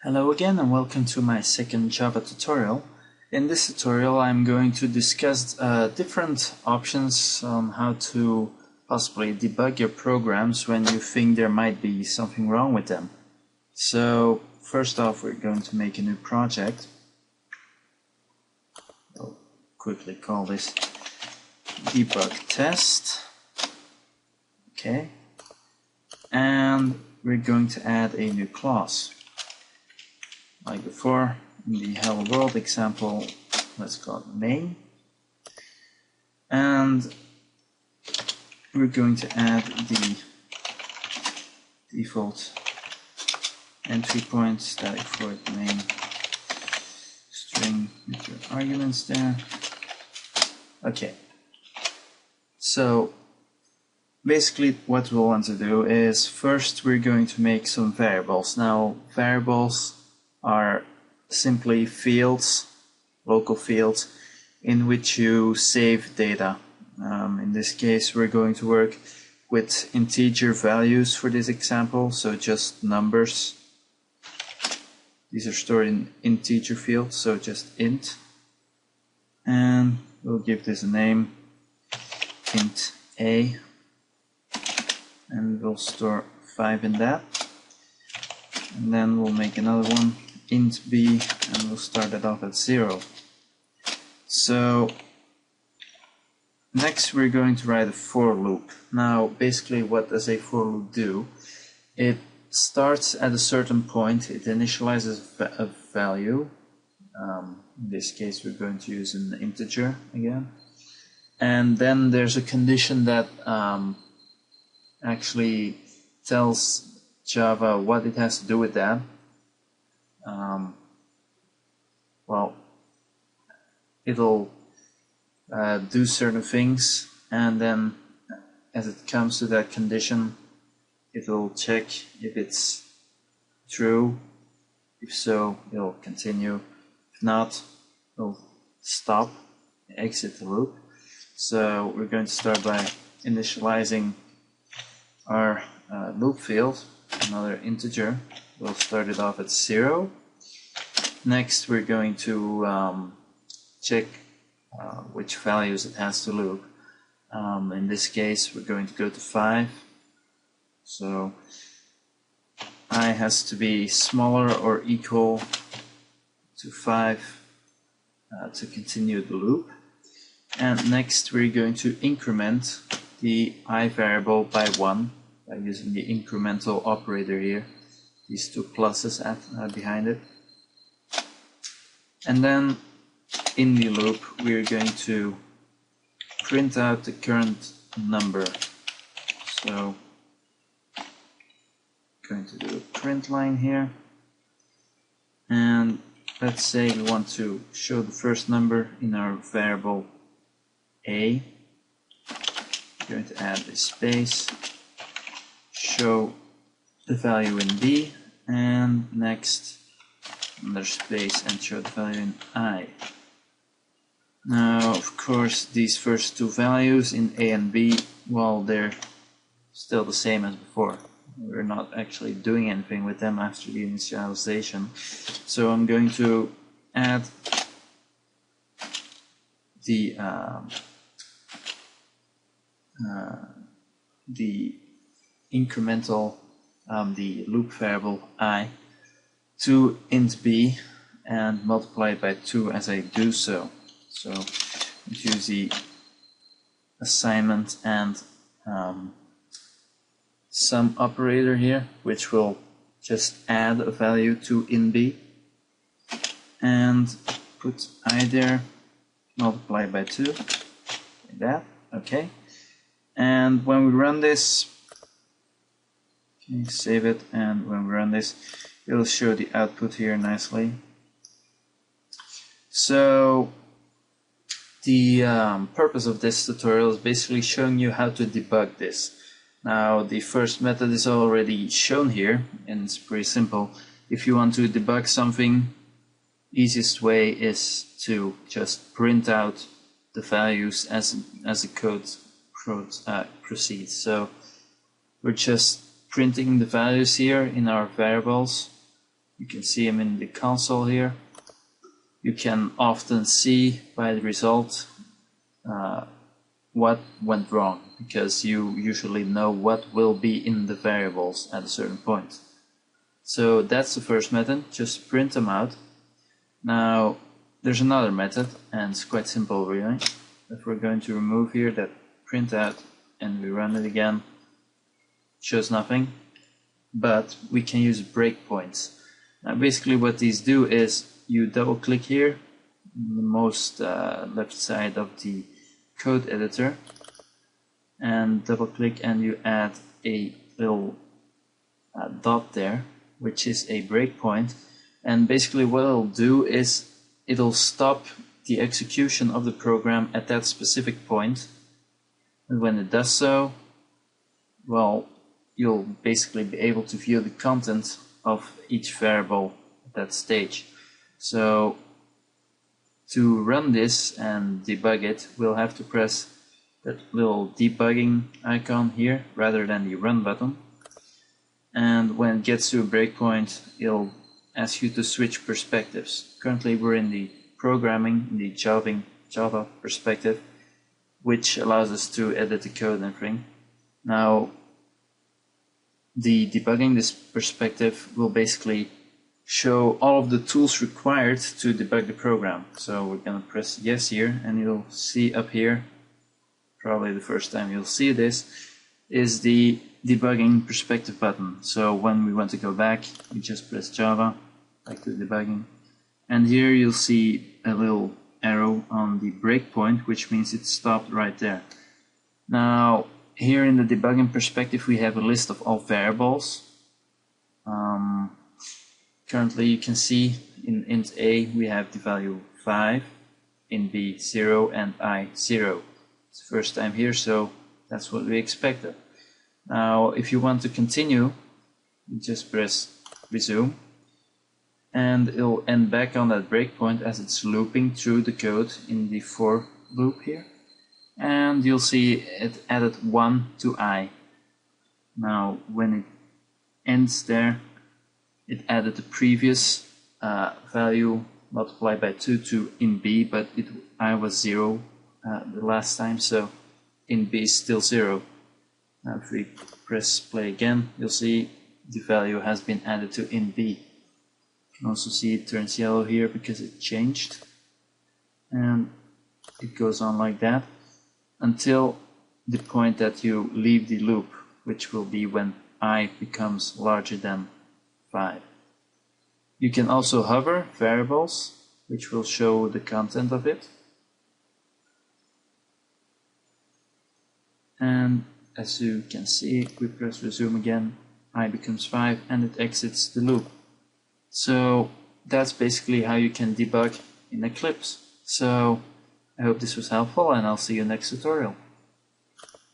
Hello again and welcome to my second Java tutorial. In this tutorial I'm going to discuss different options on how to possibly debug your programs when you think there might be something wrong with them. So first off, we're going to make a new project. I'll quickly call this debug test. Okay, and we're going to add a new class. Like before, in the hello world example, let's call it main. And we're going to add the default entry point static void main string with your arguments there. Okay. So basically what we'll want to do is first we're going to make some variables. Now variables are simply fields, local fields, in which you save data. In this case we're going to work with integer values for this example, so just numbers. These are stored in integer fields, so just int. And we'll give this a name, int a, and we'll store 5 in that. And then we'll make another one, int b, and we'll start it off at 0. So next we're going to write a for loop. Now basically what does a for loop do? It starts at a certain point, it initializes a value. In this case we're going to use an integer again. And then there's a condition that actually tells Java what it has to do with that. Well, it'll do certain things, and then as it comes to that condition, it'll check if it's true. If so, it'll continue. If not, it'll stop, exit the loop. So we're going to start by initializing our loop field, another integer. We'll start it off at 0. Next we're going to check which values it has to loop. In this case we're going to go to 5. So I has to be smaller or equal to 5 to continue the loop. And next we're going to increment the I variable by 1 by using the incremental operator here. These two pluses behind it. And then in the loop we're going to print out the current number. So I'm going to do a print line here, and let's say we want to show the first number in our variable a. I'm going to add a space, show the value in b, and next another space and show the value in I. Now of course these first two values in a and b, well, they're still the same as before. We're not actually doing anything with them after the initialization. So I'm going to add the incremental the loop variable I to int b and multiply it by 2 as I do so. So use the assignment and sum operator here, which will just add a value to in b, and put I there, multiply by 2, like that. Okay. And when we run this, okay, save it, and when we run this, it'll show the output here nicely. So the purpose of this tutorial is basically showing you how to debug this. Now the first method is already shown here, and it's pretty simple. If you want to debug something, easiest way is to just print out the values as the code proceeds. So we're just printing the values here in our variables, You can see them in the console here. You can often see by the result what went wrong, because you usually know what will be in the variables at a certain point. So that's the first method, just print them out. Now there's another method, and it's quite simple really. If we're going to remove here that print out and we run it again, it shows nothing, but we can use breakpoints. Now basically what these do is you double click here on the most left side of the code editor and double click, and you add a little dot there, which is a breakpoint. And basically what it'll do is it'll stop the execution of the program at that specific point, and when it does so, well, you'll basically be able to view the content of each variable at that stage. So to run this and debug it, we'll have to press that little debugging icon here rather than the run button. And when it gets to a breakpoint, it'll ask you to switch perspectives. Currently we're in the programming, in the Java perspective, which allows us to edit the code and everything. Now the debugging this perspective will basically show all of the tools required to debug the program. So we're going to press yes here, and you'll see up here, probably the first time you'll see this, is the debugging perspective button. So when we want to go back, we just press Java, back to debugging, and here you'll see a little arrow on the breakpoint, which means it stopped right there. Now here in the debugging perspective we have a list of all variables. Currently you can see in int A we have the value 5, in B 0, and I 0. It's the first time here, so that's what we expected. Now if you want to continue, you just press resume, and it'll end back on that breakpoint as it's looping through the code in the for loop here. And you'll see it added 1 to I. Now when it ends there, it added the previous value multiplied by 2 to in B, but I was 0 the last time, so in B is still 0. Now if we press play again, you'll see the value has been added to in B. You can also see it turns yellow here because it changed, and it goes on like that until the point that you leave the loop, which will be when I becomes larger than 5. You can also hover variables, which will show the content of it. And as you can see, we press resume again, I becomes 5, and it exits the loop. So that's basically how you can debug in Eclipse. So I hope this was helpful, and I'll see you next tutorial.